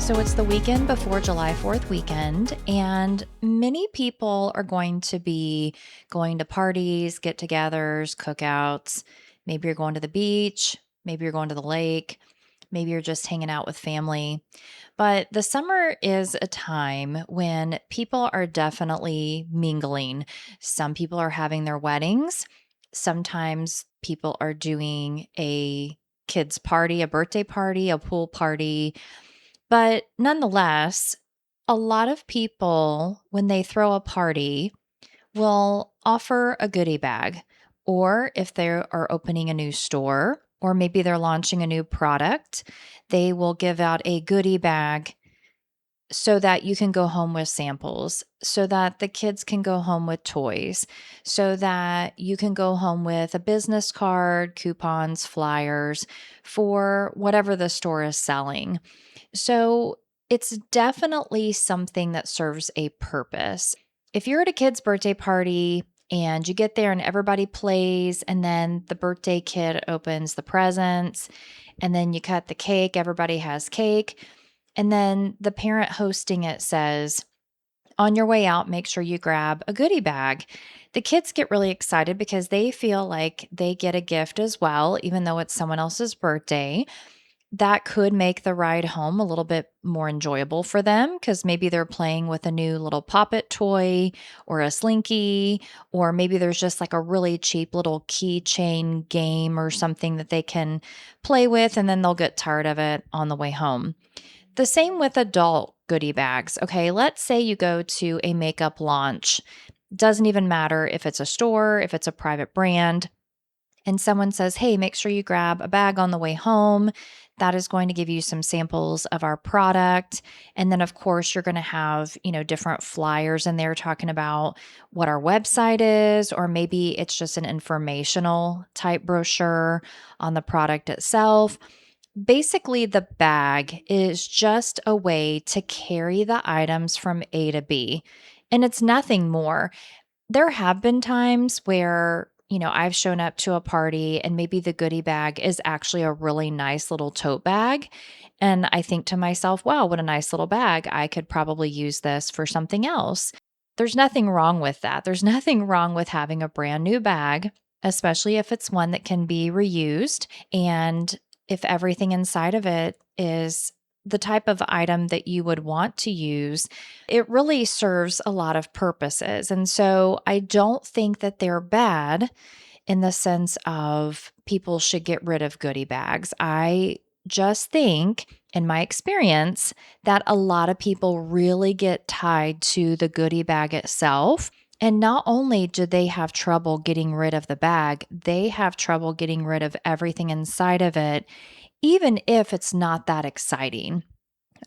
So it's the weekend before July 4th weekend, and many people are going to be going to parties, get togethers, cookouts. Maybe you're going to the beach, maybe you're going to the lake, maybe you're just hanging out with family. But the summer is a time when people are definitely mingling. Some people are having their weddings. Sometimes people are doing a kids' party, a birthday party, a pool party. But nonetheless, a lot of people, when they throw a party, will offer a goodie bag. Or if they are opening a new store, or maybe they're launching a new product, they will give out a goodie bag so that you can go home with samples, so that the kids can go home with toys, so that you can go home with a business card, coupons, flyers for whatever the store is selling. So it's definitely something that serves a purpose. If you're at a kid's birthday party and you get there and everybody plays, and then the birthday kid opens the presents, and then you cut the cake, everybody has cake, and then the parent hosting it says, on your way out, make sure you grab a goodie bag. The kids get really excited because they feel like they get a gift as well, even though it's someone else's birthday. That could make the ride home a little bit more enjoyable for them because maybe they're playing with a new little poppet toy or a slinky, or maybe there's just like a really cheap little keychain game or something that they can play with, and then they'll get tired of it on the way home. The same with adult goodie bags. Okay, let's say you go to a makeup launch. Doesn't even matter if it's a store, if it's a private brand, and someone says, hey, make sure you grab a bag on the way home. That is going to give you some samples of our product. And then, of course, you're going to have, different flyers in there talking about what our website is, or maybe it's just an informational type brochure on the product itself. Basically, the bag is just a way to carry the items from A to B, and it's nothing more. There have been times where, I've shown up to a party and maybe the goodie bag is actually a really nice little tote bag. And I think to myself, wow, what a nice little bag. I could probably use this for something else. There's nothing wrong with that. There's nothing wrong with having a brand new bag, especially if it's one that can be reused. And if everything inside of it is the type of item that you would want to use, it really serves a lot of purposes. And so I don't think that they're bad in the sense of people should get rid of goodie bags. I just think, in my experience, that a lot of people really get tied to the goodie bag itself. And not only do they have trouble getting rid of the bag, they have trouble getting rid of everything inside of it, even if it's not that exciting.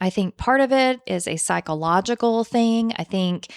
I think part of it is a psychological thing. I think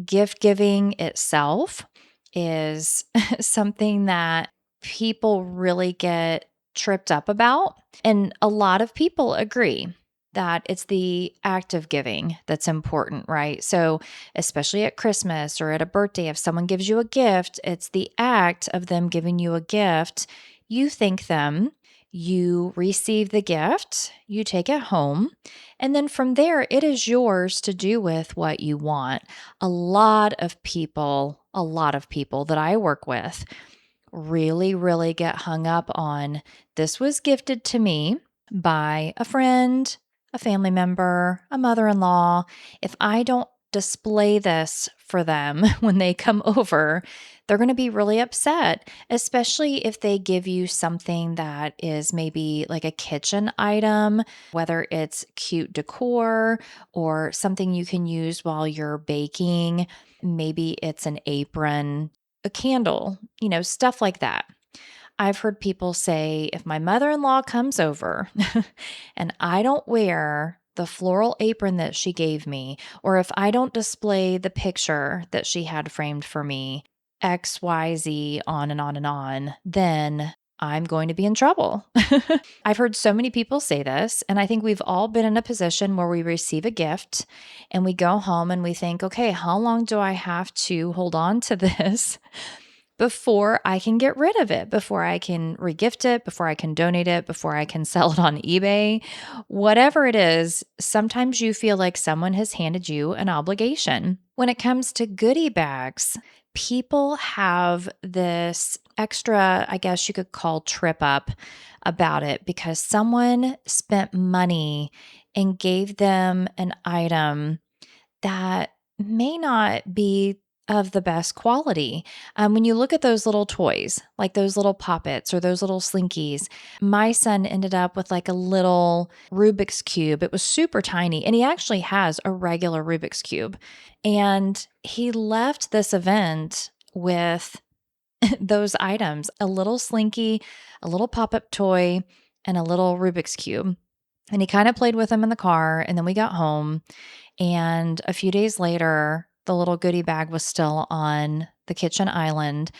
gift giving itself is something that people really get tripped up about. And a lot of people agree that it's the act of giving that's important, right? So, especially at Christmas or at a birthday, if someone gives you a gift, it's the act of them giving you a gift. You thank them, you receive the gift, you take it home, and then from there, it is yours to do with what you want. A lot of people that I work with really, really get hung up on, this was gifted to me by a friend, a family member, a mother in law. If I don't display this for them when they come over, they're going to be really upset, especially if they give you something that is maybe like a kitchen item, whether it's cute decor or something you can use while you're baking. Maybe it's an apron, a candle, stuff like that. I've heard people say, if my mother in law comes over and I don't wear the floral apron that she gave me, or if I don't display the picture that she had framed for me, XYZ, on and on and on, then I'm going to be in trouble. I've heard so many people say this, and I think we've all been in a position where we receive a gift and we go home and we think, okay, how long do I have to hold on to this before I can get rid of it, before I can regift it, before I can donate it, before I can sell it on eBay. Whatever it is, sometimes you feel like someone has handed you an obligation. When it comes to goodie bags, people have this extra, I guess you could call trip up about it because someone spent money and gave them an item that may not be of the best quality. When you look at those little toys, like those little poppets or those little slinkies, my son ended up with like a little Rubik's Cube. It was super tiny, and he actually has a regular Rubik's Cube. And he left this event with those items, a little slinky, a little pop up toy, and a little Rubik's Cube. And he kind of played with them in the car. And then we got home and a few days later, the little goodie bag was still on the kitchen island.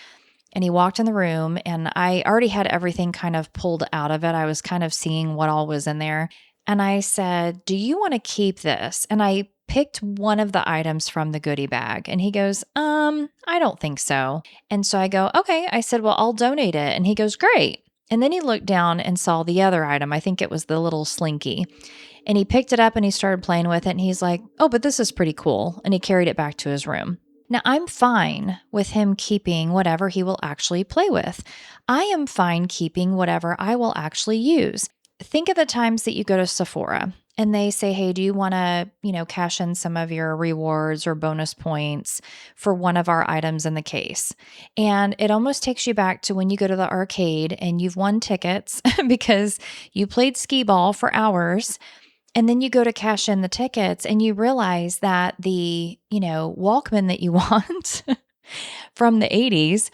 And he walked in the room, and I already had everything kind of pulled out of it. I was kind of seeing what all was in there. And I said, "Do you want to keep this?" And I picked one of the items from the goodie bag. And he goes, I don't think so. And so I go, "Okay." I said, "Well, I'll donate it." And he goes, "Great." And then he looked down and saw the other item. I think it was the little slinky. And he picked it up and he started playing with it. And he's like, "Oh, but this is pretty cool." And he carried it back to his room. Now, I'm fine with him keeping whatever he will actually play with. I am fine keeping whatever I will actually use. Think of the times that you go to Sephora and they say, "Hey, do you want to, cash in some of your rewards or bonus points for one of our items in the case?" And it almost takes you back to when you go to the arcade and you've won tickets because you played skee ball for hours, and then you go to cash in the tickets and you realize that the, Walkman that you want from the 80s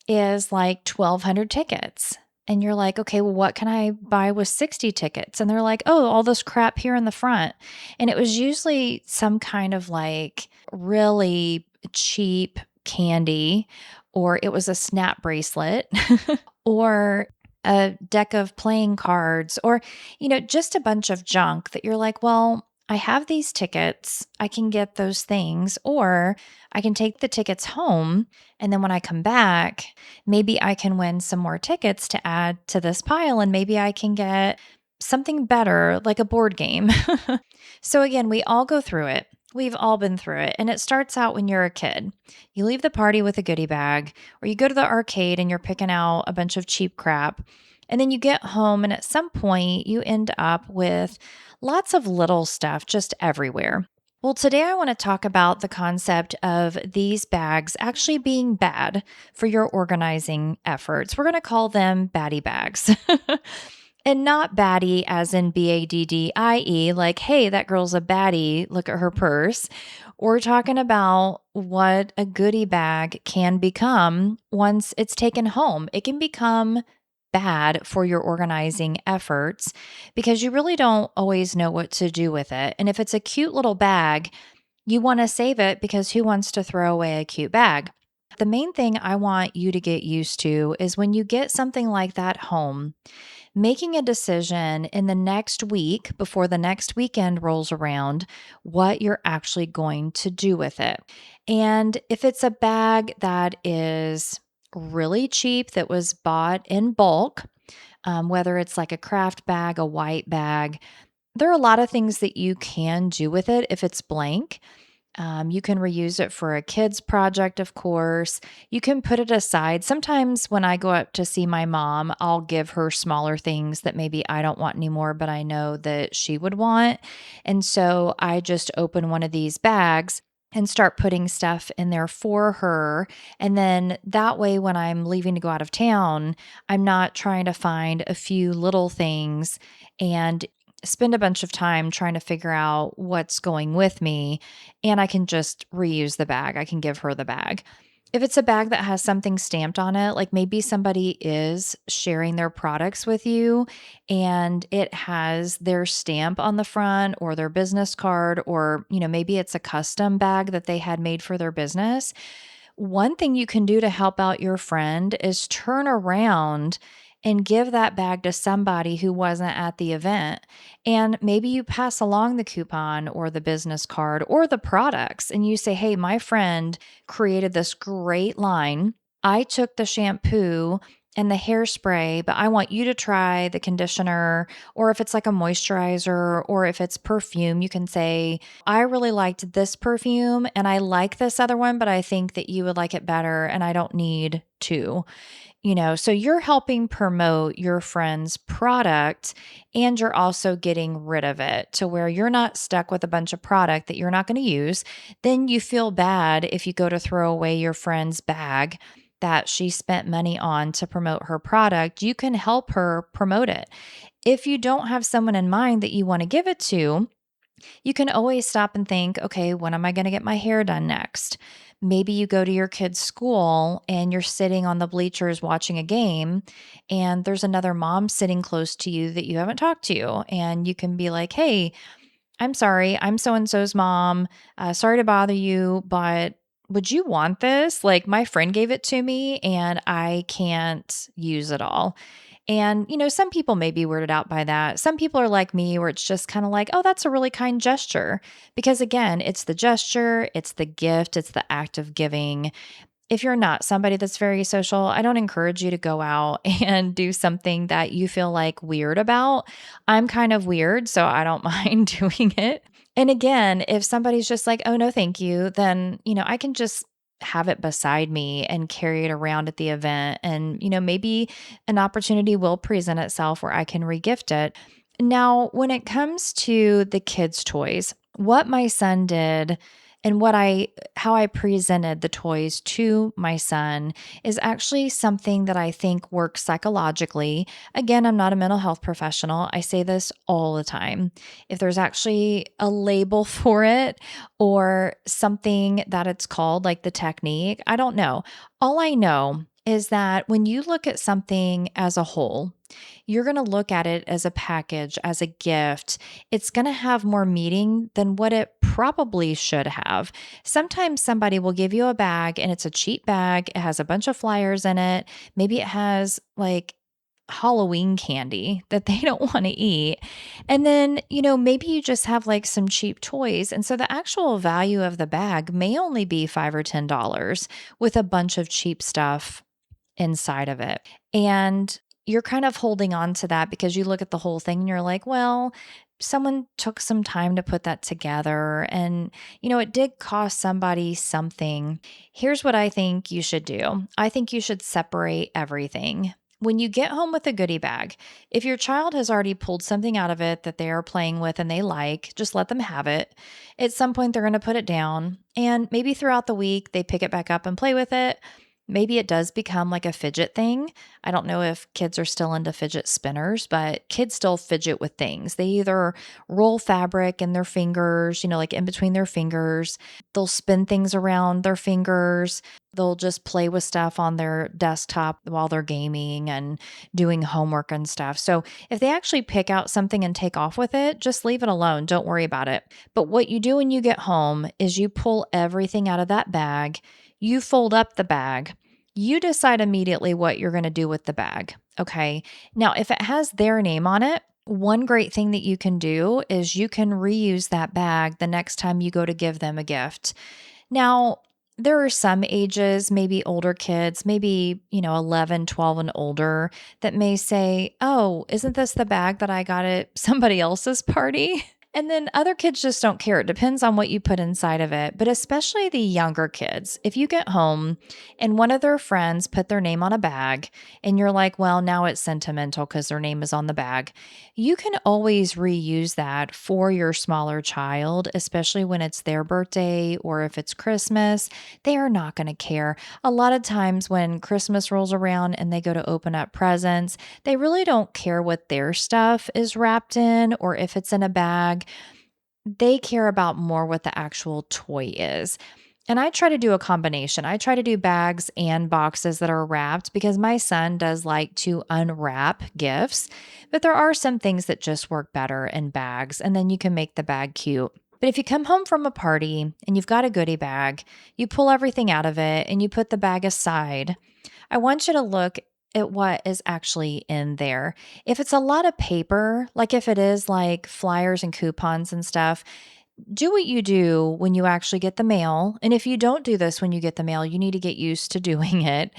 is like 1,200 tickets. And you're like, "Okay, well, what can I buy with 60 tickets?" And they're like, "Oh, all this crap here in the front." And it was usually some kind of like really cheap candy, or it was a snap bracelet, or a deck of playing cards, or, just a bunch of junk that you're like, "Well, I have these tickets. I can get those things, or I can take the tickets home. And then when I come back, maybe I can win some more tickets to add to this pile. And maybe I can get something better, like a board game." So, again, we all go through it. We've all been through it. And it starts out when you're a kid. You leave the party with a goodie bag, or you go to the arcade and you're picking out a bunch of cheap crap. And then you get home, and at some point, you end up with lots of little stuff just everywhere. Well, today I want to talk about the concept of these bags actually being bad for your organizing efforts. We're going to call them Baddy bags. And not baddie as in Baddie, like, "Hey, that girl's a baddie. Look at her purse." We're talking about what a goodie bag can become once it's taken home. It can become bad for your organizing efforts because you really don't always know what to do with it. And if it's a cute little bag, you want to save it because who wants to throw away a cute bag? The main thing I want you to get used to is when you get something like that home, making a decision in the next week before the next weekend rolls around what you're actually going to do with it. And if it's a bag that is really cheap, that was bought in bulk, whether it's like a craft bag, a white bag, there are a lot of things that you can do with it if it's blank. You can reuse it for a kid's project, of course. You can put it aside. Sometimes when I go up to see my mom, I'll give her smaller things that maybe I don't want anymore, but I know that she would want. And so I just open one of these bags and start putting stuff in there for her. And then that way, when I'm leaving to go out of town, I'm not trying to find a few little things and spend a bunch of time trying to figure out what's going with me, and I can just reuse the bag. I can give her the bag. If it's a bag that has something stamped on it, like maybe somebody is sharing their products with you and it has their stamp on the front or their business card, or, maybe it's a custom bag that they had made for their business. One thing you can do to help out your friend is turn around and give that bag to somebody who wasn't at the event. And maybe you pass along the coupon or the business card or the products and you say, "Hey, my friend created this great line I took the shampoo and the hairspray, but I want you to try the conditioner, or if it's like a moisturizer or if it's perfume, you can say, I really liked this perfume and I like this other one, but I think that you would like it better and I don't need two. So you're helping promote your friend's product and you're also getting rid of it to where you're not stuck with a bunch of product that you're not going to use. Then you feel bad if you go to throw away your friend's bag that she spent money on to promote her product. You can help her promote it. If you don't have someone in mind that you want to give it to, you can always stop and think, okay, when am I going to get my hair done next? Maybe you go to your kid's school and you're sitting on the bleachers watching a game, and there's another mom sitting close to you that you haven't talked to. And you can be like, hey, I'm sorry, I'm so and so's mom. Sorry to bother you, but would you want this? Like, my friend gave it to me and I can't use it all. And, some people may be weirded out by that. Some people are like me, where it's just kind of like, oh, that's a really kind gesture. Because again, it's the gesture, it's the gift, it's the act of giving. If you're not somebody that's very social, I don't encourage you to go out and do something that you feel like weird about. I'm kind of weird, so I don't mind doing it. And again, if somebody's just like, oh, no, thank you, then, I can just have it beside me and carry it around at the event. And, maybe an opportunity will present itself where I can regift it. Now, when it comes to the kids' toys, what my son did and how I presented the toys to my son is actually something that I think works psychologically. Again, I'm not a mental health professional. I say this all the time. If there's actually a label for it or something that it's called, like the technique, I don't know. All I know is that when you look at something as a whole, you're going to look at it as a package, as a gift. It's going to have more meaning than what it probably should have. Sometimes somebody will give you a bag and it's a cheap bag. It has a bunch of flyers in it. Maybe it has like Halloween candy that they don't want to eat. And then, maybe you just have like some cheap toys. And so the actual value of the bag may only be $5 or $10 with a bunch of cheap stuff inside of it. And you're kind of holding on to that because you look at the whole thing and you're like, well, someone took some time to put that together. And, it did cost somebody something. Here's what I think you should do. I think you should separate everything. When you get home with a goodie bag, if your child has already pulled something out of it that they are playing with and they like, just let them have it. At some point, they're going to put it down. And maybe throughout the week, they pick it back up and play with it. Maybe it does become like a fidget thing. I don't know if kids are still into fidget spinners, but kids still fidget with things. They either roll fabric in their fingers, like in between their fingers. They'll spin things around their fingers. They'll just play with stuff on their desktop while they're gaming and doing homework and stuff. So if they actually pick out something and take off with it, just leave it alone. Don't worry about it. But what you do when you get home is you pull everything out of that bag. You fold up the bag. You decide immediately what you're going to do with the bag. Okay. Now, if it has their name on it, one great thing that you can do is you can reuse that bag the next time you go to give them a gift. Now, there are some ages, maybe older kids, maybe, 11, 12 and older, that may say, oh, isn't this the bag that I got at somebody else's party? And then other kids just don't care. It depends on what you put inside of it. But especially the younger kids, if you get home and one of their friends put their name on a bag and you're like, well, now it's sentimental because their name is on the bag, you can always reuse that for your smaller child, especially when it's their birthday or if it's Christmas. They are not going to care. A lot of times when Christmas rolls around and they go to open up presents, they really don't care what their stuff is wrapped in or if it's in a bag. They care about more what the actual toy is. And I try to do a combination. I try to do bags and boxes that are wrapped because my son does like to unwrap gifts. But there are some things that just work better in bags, and then you can make the bag cute. But if you come home from a party and you've got a goodie bag, you pull everything out of it and you put the bag aside, I want you to look at what is actually in there. If it's a lot of paper, like if it is like flyers and coupons and stuff, Do what you do when you actually get the mail. And if you don't do this when you get the mail, you need to get used to doing it.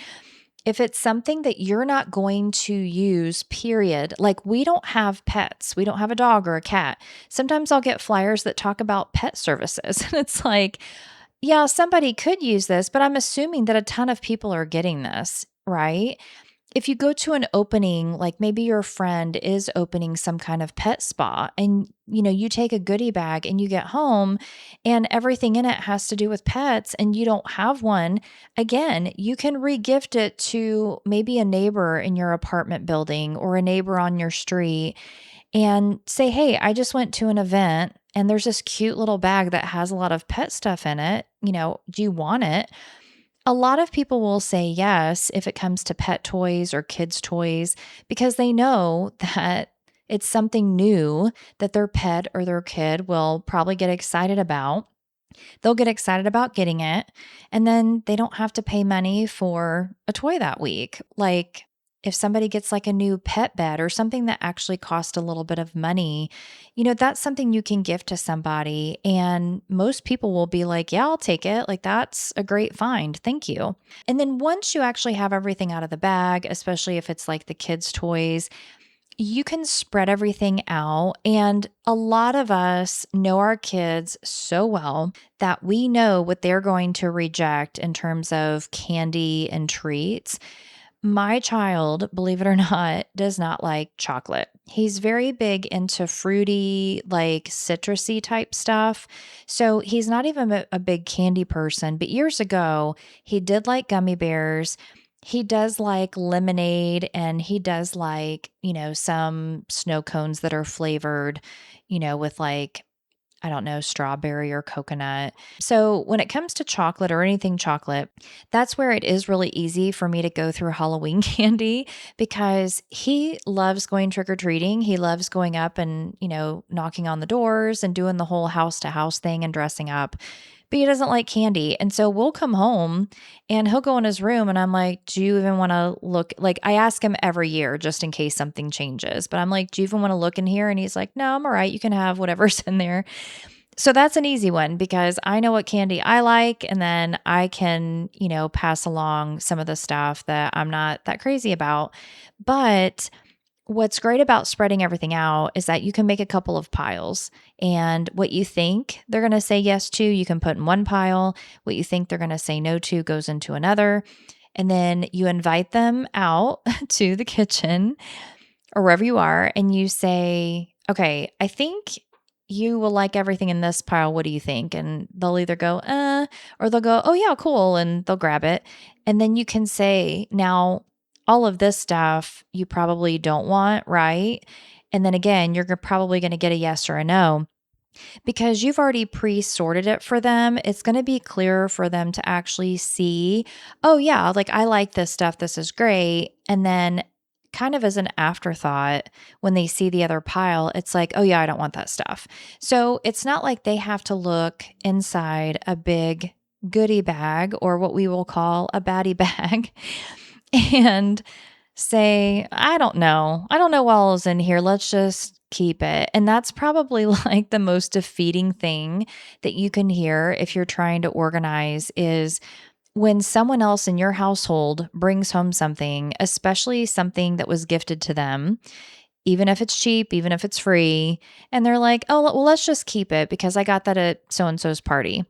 If it's something that you're not going to use, period, like we don't have pets, we don't have a dog or a cat. Sometimes I'll get flyers that talk about pet services. And it's like, yeah, somebody could use this, but I'm assuming that a ton of people are getting this, right? If you go to an opening, like maybe your friend is opening some kind of pet spa and you take a goodie bag and you get home and everything in it has to do with pets and you don't have one, again, you can regift it to maybe a neighbor in your apartment building or a neighbor on your street and say, "Hey, I just went to an event and there's this cute little bag that has a lot of pet stuff in it. Do you want it?" A lot of people will say yes if it comes to pet toys or kids' toys because they know that it's something new that their pet or their kid will probably get excited about. They'll get excited about getting it, and then they don't have to pay money for a toy that week. Like if somebody gets like a new pet bed or something that actually cost a little bit of money, that's something you can gift to somebody. And most people will be like, yeah, I'll take it. Like that's a great find. Thank you. And then once you actually have everything out of the bag, especially if it's like the kids' toys, you can spread everything out. And a lot of us know our kids so well that we know what they're going to reject in terms of candy and treats. My child, believe it or not, does not like chocolate. He's very big into fruity, like citrusy type stuff. So he's not even a big candy person. But years ago, he did like gummy bears. He does like lemonade and he does like, some snow cones that are flavored, with like I don't know, strawberry or coconut. So when it comes to chocolate or anything chocolate, that's where it is really easy for me to go through Halloween candy because he loves going trick or treating. He loves going up and, knocking on the doors and doing the whole house to house thing and dressing up. But he doesn't like candy. And so we'll come home and he'll go in his room and I'm like, "Do you even want to look?" Like I ask him every year just in case something changes. But I'm like, "Do you even want to look in here?" And he's like, "No, I'm all right. You can have whatever's in there." So that's an easy one because I know what candy I like, and then I can, pass along some of the stuff that I'm not that crazy about. But what's great about spreading everything out is that you can make a couple of piles, and what you think they're going to say yes to, you can put in one pile. What you think they're going to say no to goes into another. And then you invite them out to the kitchen or wherever you are, and you say, "Okay, I think you will like everything in this pile. What do you think?" And they'll either go, or they'll go, "Oh, yeah, cool." And they'll grab it. And then you can say, "Now, all of this stuff you probably don't want, right?" And then again, you're probably going to get a yes or a no. Because you've already pre-sorted it for them, it's going to be clearer for them to actually see, "Oh yeah, like I like this stuff. This is great." And then kind of as an afterthought, when they see the other pile, it's like, "Oh yeah, I don't want that stuff." So it's not like they have to look inside a big goodie bag or what we will call a baddie bag and say, "I don't know. I don't know what all is in here. Let's just keep it." And that's probably like the most defeating thing that you can hear if you're trying to organize is when someone else in your household brings home something, especially something that was gifted to them, even if it's cheap, even if it's free, and they're like, "Oh, well, let's just keep it because I got that at so and so's party."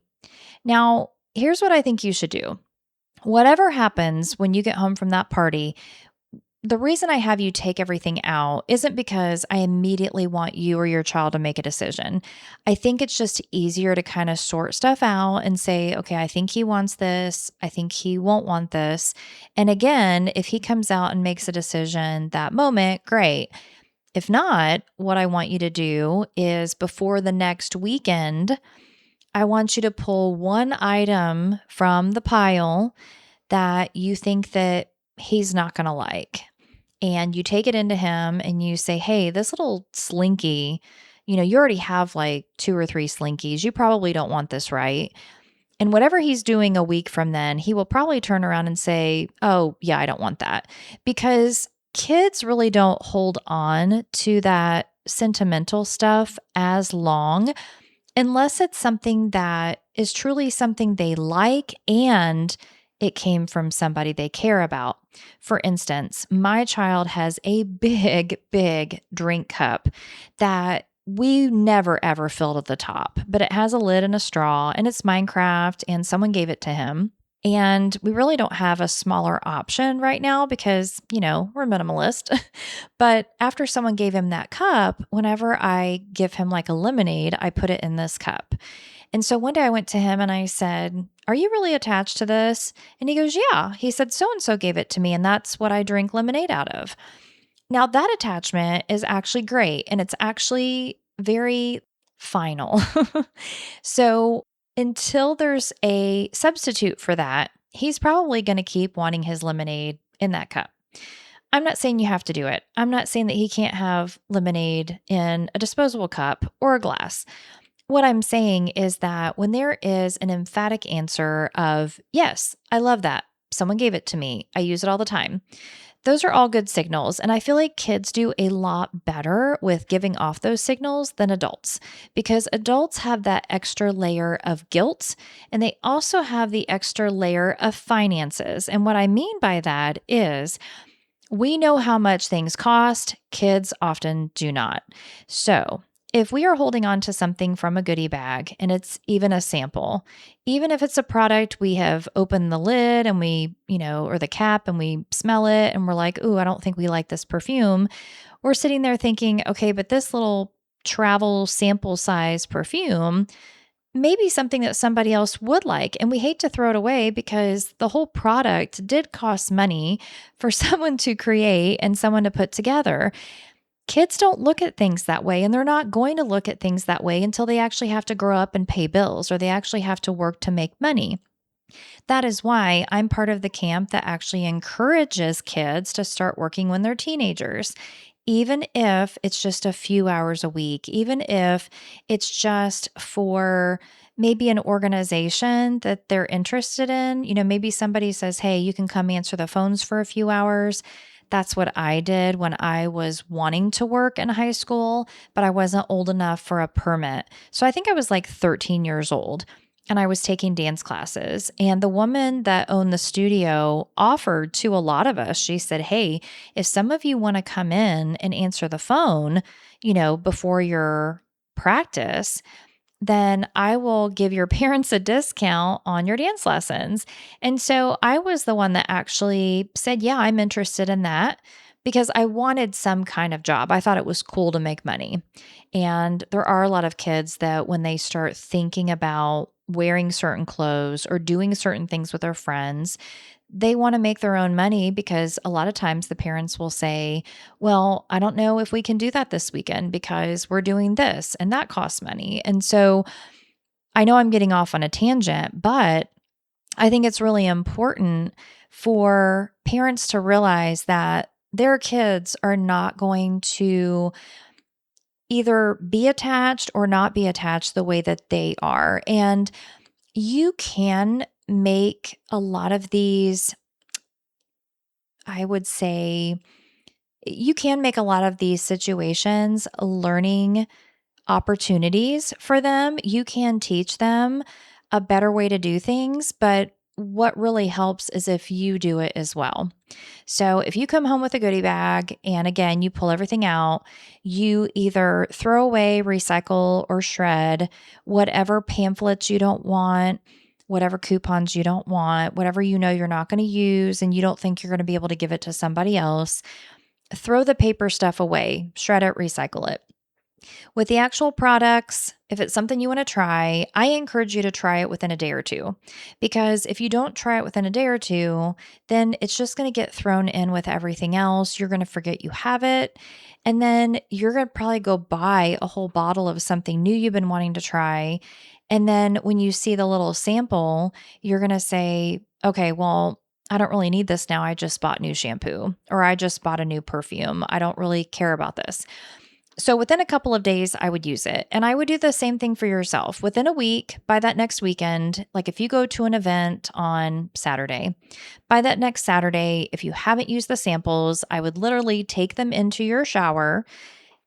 Now, here's what I think you should do. Whatever happens when you get home from that party, the reason I have you take everything out isn't because I immediately want you or your child to make a decision. I think it's just easier to kind of sort stuff out and say, "Okay, I think he wants this. I think he won't want this." And again, if he comes out and makes a decision that moment, great. If not, what I want you to do is before the next weekend, I want you to pull one item from the pile that you think that he's not going to like, and you take it into him and you say, "Hey, this little slinky, you already have like 2 or 3 slinkies. You probably don't want this, right?" And whatever he's doing a week from then, he will probably turn around and say, "Oh, yeah, I don't want that." Because kids really don't hold on to that sentimental stuff as long unless it's something that is truly something they like and it came from somebody they care about. For instance, my child has a big, big drink cup that we never ever fill to the top, but it has a lid and a straw, and it's Minecraft, and someone gave it to him. And we really don't have a smaller option right now because, we're minimalist. But after someone gave him that cup, whenever I give him like a lemonade, I put it in this cup. And so one day I went to him and I said, "Are you really attached to this?" And he goes, "Yeah." He said, "So and so gave it to me, and that's what I drink lemonade out of." Now, that attachment is actually great and it's actually very final. So, until there's a substitute for that, he's probably going to keep wanting his lemonade in that cup. I'm not saying you have to do it. I'm not saying that he can't have lemonade in a disposable cup or a glass. What I'm saying is that when there is an emphatic answer of, "Yes, I love that. Someone gave it to me. I use it all the time." Those are all good signals. And I feel like kids do a lot better with giving off those signals than adults because adults have that extra layer of guilt and they also have the extra layer of finances. And what I mean by that is we know how much things cost, kids often do not. So, if we are holding on to something from a goodie bag and it's even a sample, even if it's a product we have opened the lid and or the cap and we smell it and we're like, "Ooh, I don't think we like this perfume." We're sitting there thinking, "Okay, but this little travel sample size perfume maybe something that somebody else would like." And we hate to throw it away because the whole product did cost money for someone to create and someone to put together. Kids don't look at things that way, and they're not going to look at things that way until they actually have to grow up and pay bills or they actually have to work to make money. That is why I'm part of the camp that actually encourages kids to start working when they're teenagers, even if it's just a few hours a week, even if it's just for maybe an organization that they're interested in. Maybe somebody says, "Hey, you can come answer the phones for a few hours." That's what I did when I was wanting to work in high school, but I wasn't old enough for a permit. So I think I was like 13 years old and I was taking dance classes. And the woman that owned the studio offered to a lot of us, she said, "Hey, if some of you want to come in and answer the phone, before your practice, then I will give your parents a discount on your dance lessons." And so I was the one that actually said, "Yeah, I'm interested in that," because I wanted some kind of job. I thought it was cool to make money. And there are a lot of kids that when they start thinking about wearing certain clothes or doing certain things with their friends, they want to make their own money because a lot of times the parents will say, "Well, I don't know if we can do that this weekend because we're doing this and that costs money." And so I know I'm getting off on a tangent, but I think it's really important for parents to realize that their kids are not going to either be attached or not be attached the way that they are. And you can make a lot of these, I would say, you can make a lot of these situations learning opportunities for them. You can teach them a better way to do things, but what really helps is if you do it as well. So if you come home with a goodie bag and again, you pull everything out, you either throw away, recycle, or shred whatever pamphlets you don't want, whatever coupons you don't want, whatever you're not going to use and you don't think you're going to be able to give it to somebody else. Throw the paper stuff away, shred it, recycle it. With the actual products, if it's something you want to try, I encourage you to try it within a day or two. Because if you don't try it within a day or two, then it's just going to get thrown in with everything else. You're going to forget you have it. And then you're going to probably go buy a whole bottle of something new you've been wanting to try. And then when you see the little sample, you're going to say, "Okay, well, I don't really need this now. I just bought new shampoo or I just bought a new perfume. I don't really care about this." So within a couple of days, I would use it. And I would do the same thing for yourself. Within a week, by that next weekend, like if you go to an event on Saturday, by that next Saturday, if you haven't used the samples, I would literally take them into your shower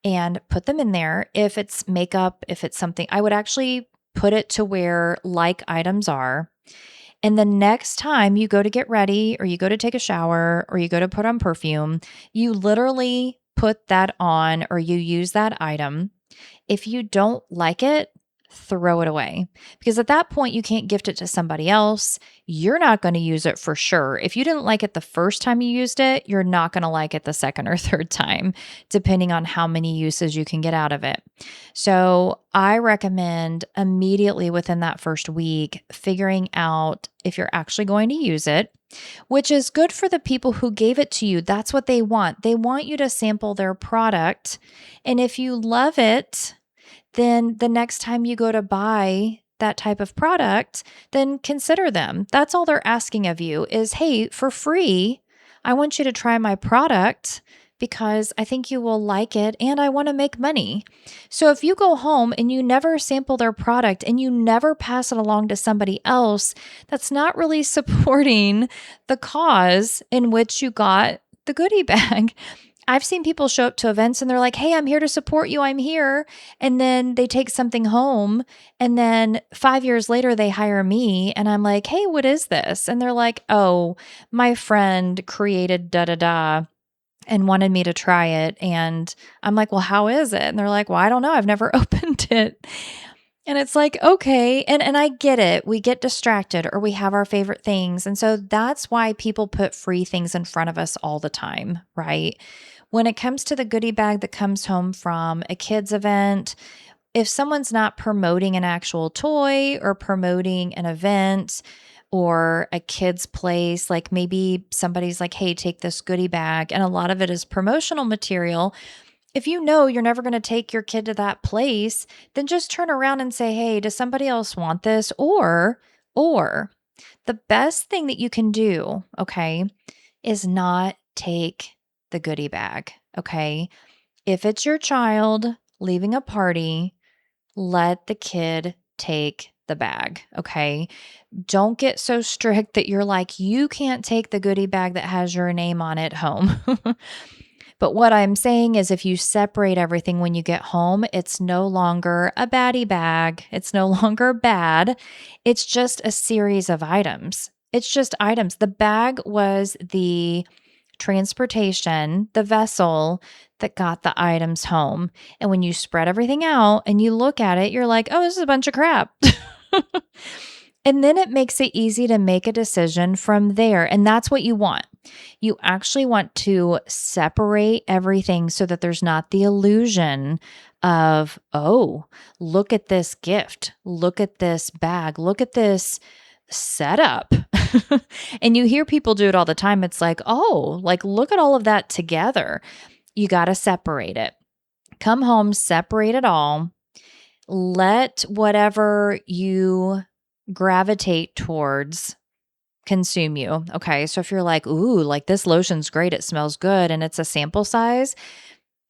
and put them in there. If it's makeup, if it's something, I would actually put it to where like items are. And the next time you go to get ready or you go to take a shower or you go to put on perfume, you literally put that on or you use that item. If you don't like it, throw it away because at that point you can't gift it to somebody else. You're not going to use it for sure. If you didn't like it the first time you used it, you're not going to like it the second or third time, depending on how many uses you can get out of it. So I recommend immediately within that first week figuring out if you're actually going to use it, which is good for the people who gave it to you. That's what they want. They want you to sample their product. And if you love it, then the next time you go to buy that type of product, then consider them. That's all they're asking of you is, hey, for free, I want you to try my product because I think you will like it and I want to make money. So if you go home and you never sample their product and you never pass it along to somebody else, that's not really supporting the cause in which you got the goodie bag. I've seen people show up to events and they're like, hey, I'm here to support you. I'm here. And then they take something home. And then 5 years later, they hire me. And I'm like, hey, what is this? And they're like, oh, my friend created da da da and wanted me to try it. And I'm like, well, how is it? And they're like, well, I don't know. I've never opened it. And it's like, okay. And I get it. We get distracted or we have our favorite things. And so that's why people put free things in front of us all the time, right? When it comes to the goodie bag that comes home from a kid's event, if someone's not promoting an actual toy or promoting an event or a kid's place, like maybe somebody's like, hey, take this goodie bag, and a lot of it is promotional material. If you know you're never going to take your kid to that place, then just turn around and say, hey, does somebody else want this? Or the best thing that you can do, okay, is not take the goodie bag, okay? If it's your child leaving a party, let the kid take the bag, okay? Don't get so strict that you're like, you can't take the goodie bag that has your name on it home. But what I'm saying is if you separate everything when you get home, it's no longer a baddie bag. It's no longer bad. It's just a series of items. It's just items. The bag was the transportation, the vessel that got the items home. And when you spread everything out and you look at it, you're like, oh, this is a bunch of crap. And then it makes it easy to make a decision from there. And that's what you want. You actually want to separate everything so that there's not the illusion of, oh, look at this gift. Look at this bag. Look at this setup. And you hear people do it all the time. It's like, oh, like look at all of that together. You got to separate it. Come home, separate it all. Let whatever you gravitate towards consume you. Okay. So if you're like, ooh, like this lotion's great, it smells good, and it's a sample size,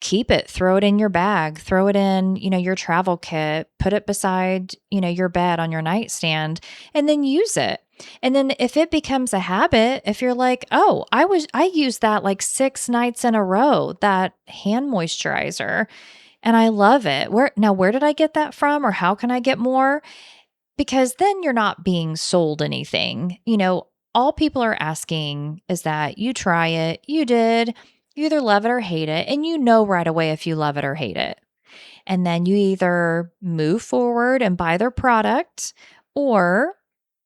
keep it, throw it in your bag, throw it in, your travel kit, put it beside, your bed on your nightstand, and then use it. And then if it becomes a habit, if you're like, oh, I used that like 6 nights in a row, that hand moisturizer, and I love it. Where did I get that from? Or how can I get more? Because then you're not being sold anything. All people are asking is that you try it. You did. You either love it or hate it. And you know right away if you love it or hate it. And then you either move forward and buy their product, or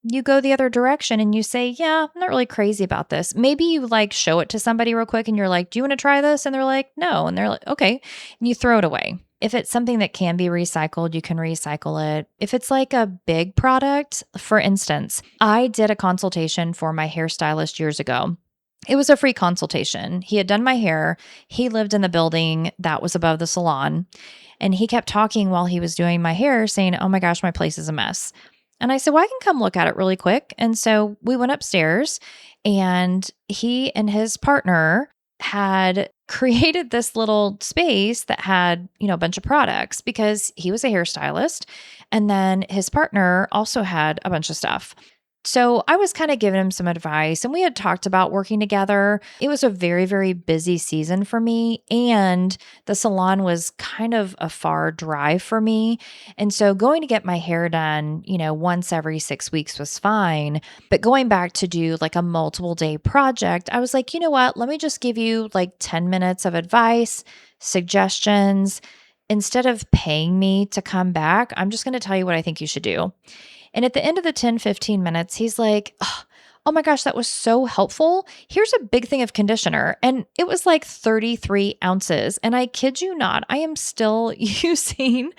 you go the other direction and you say, yeah, I'm not really crazy about this. Maybe you like show it to somebody real quick and you're like, do you want to try this? And they're like, no. And they're like, okay. And you throw it away. If it's something that can be recycled, you can recycle it. If it's like a big product, for instance, I did a consultation for my hairstylist years ago. It was a free consultation. He had done my hair. He lived in the building that was above the salon. And he kept talking while he was doing my hair, saying, oh my gosh, my place is a mess. And I said, well, I can come look at it really quick. And so we went upstairs, and he and his partner had created this little space that had, a bunch of products because he was a hairstylist. And then his partner also had a bunch of stuff. So I was kind of giving him some advice and we had talked about working together. It was a very, very busy season for me. And the salon was kind of a far drive for me. And so going to get my hair done, once every 6 weeks was fine. But going back to do like a multiple day project, I was like, you know what? Let me just give you like 10 minutes of advice, suggestions. Instead of paying me to come back, I'm just going to tell you what I think you should do. And at the end of the 10, 15 minutes, he's like, oh my gosh, that was so helpful. Here's a big thing of conditioner. And it was like 33 ounces. And I kid you not, I am still using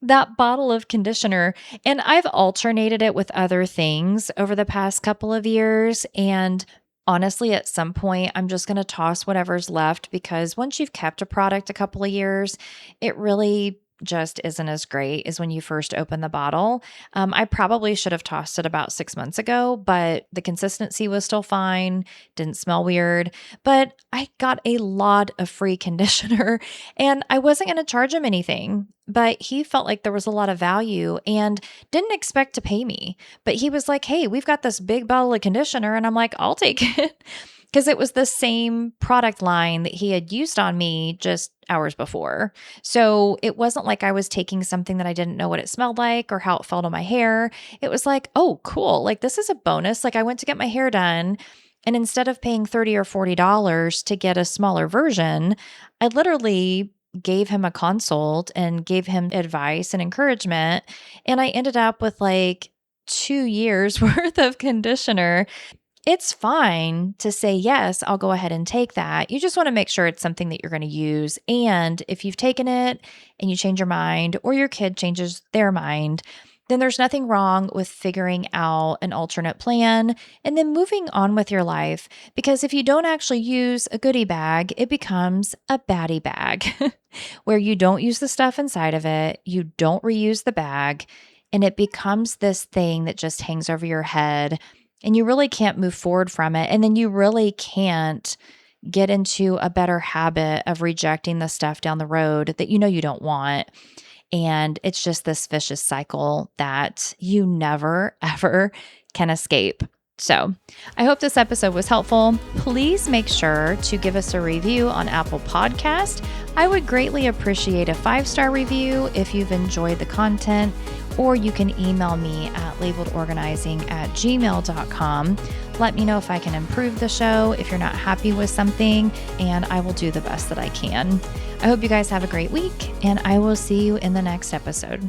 that bottle of conditioner. And I've alternated it with other things over the past couple of years. And honestly, at some point, I'm just going to toss whatever's left because once you've kept a product a couple of years, it really just isn't as great as when you first open the bottle. I probably should have tossed it about 6 months ago, but the consistency was still fine, didn't smell weird. But I got a lot of free conditioner and I wasn't going to charge him anything. But he felt like there was a lot of value and didn't expect to pay me. But he was like, hey, we've got this big bottle of conditioner. And I'm like, I'll take it. Because it was the same product line that he had used on me just hours before. So it wasn't like I was taking something that I didn't know what it smelled like or how it felt on my hair. It was like, oh, cool. Like, this is a bonus. Like, I went to get my hair done. And instead of paying $30 or $40 to get a smaller version, I literally gave him a consult and gave him advice and encouragement. And I ended up with like 2 years worth of conditioner. It's fine to say, yes, I'll go ahead and take that. You just want to make sure it's something that you're going to use. And if you've taken it and you change your mind or your kid changes their mind, then there's nothing wrong with figuring out an alternate plan and then moving on with your life. Because if you don't actually use a goodie bag, it becomes a baddie bag where you don't use the stuff inside of it, you don't reuse the bag, and it becomes this thing that just hangs over your head and you really can't move forward from it. And then you really can't get into a better habit of rejecting the stuff down the road that you don't want. And it's just this vicious cycle that you never, ever can escape. So I hope this episode was helpful. Please make sure to give us a review on Apple Podcast. I would greatly appreciate a 5-star review if you've enjoyed the content, or you can email me at labeledorganizing@gmail.com. Let me know if I can improve the show, if you're not happy with something, and I will do the best that I can. I hope you guys have a great week, and I will see you in the next episode.